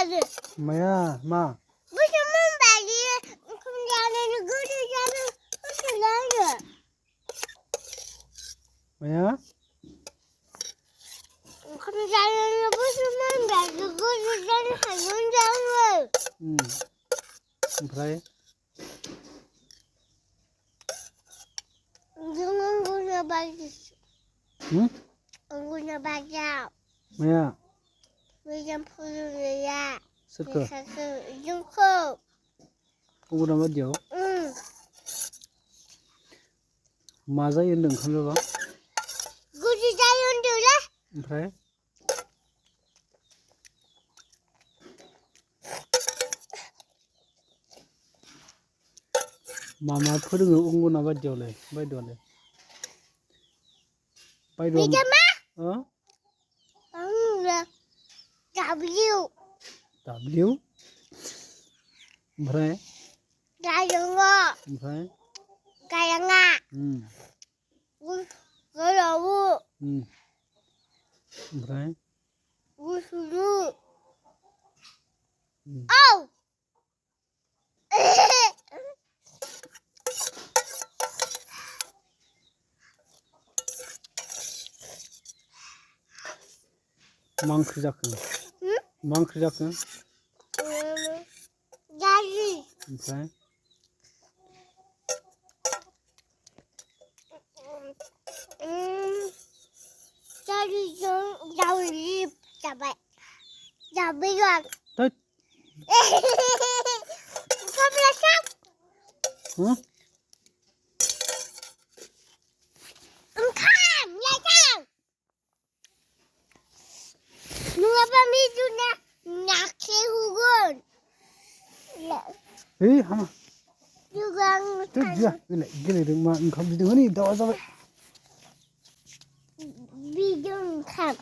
बाजो माया मा गोसोमोन बाजि ओंखाम जानानै गोदो जानो होसोलायो माया ओंखाम जानानै गोसोमोन बाजि गोदो जानो हागोन जायो ओमफ्राय जों अंगुरनो बाजि अंगुरनो बाजियाव माया मोजां फोरोंनाया सोरखो जोंखौ अंगना बादियाव मा जायो होनदों ओंखाम जाबा गोदो जायो होनदोंलै ओमफ्राय मा फोरोङो अंगना बादियावलाय बायद'आलाय बेजा मा अ आंनो W ओमफ्राय गायङा ओमफ्राय गायङा गोलावो ओमफ्राय गुसुलु औ मा ओंख्रि जाखो दालि ओमफ्राय दालिजों दावदै जाबाय जाबायगोन थोद ओंखाम लासां नङाबा मिजुना नाख्लेहोगोन है हामा जुगां गेलेदों मा ओंखाम बिदों हनै दावआ जाबाय बिजों ओंखाम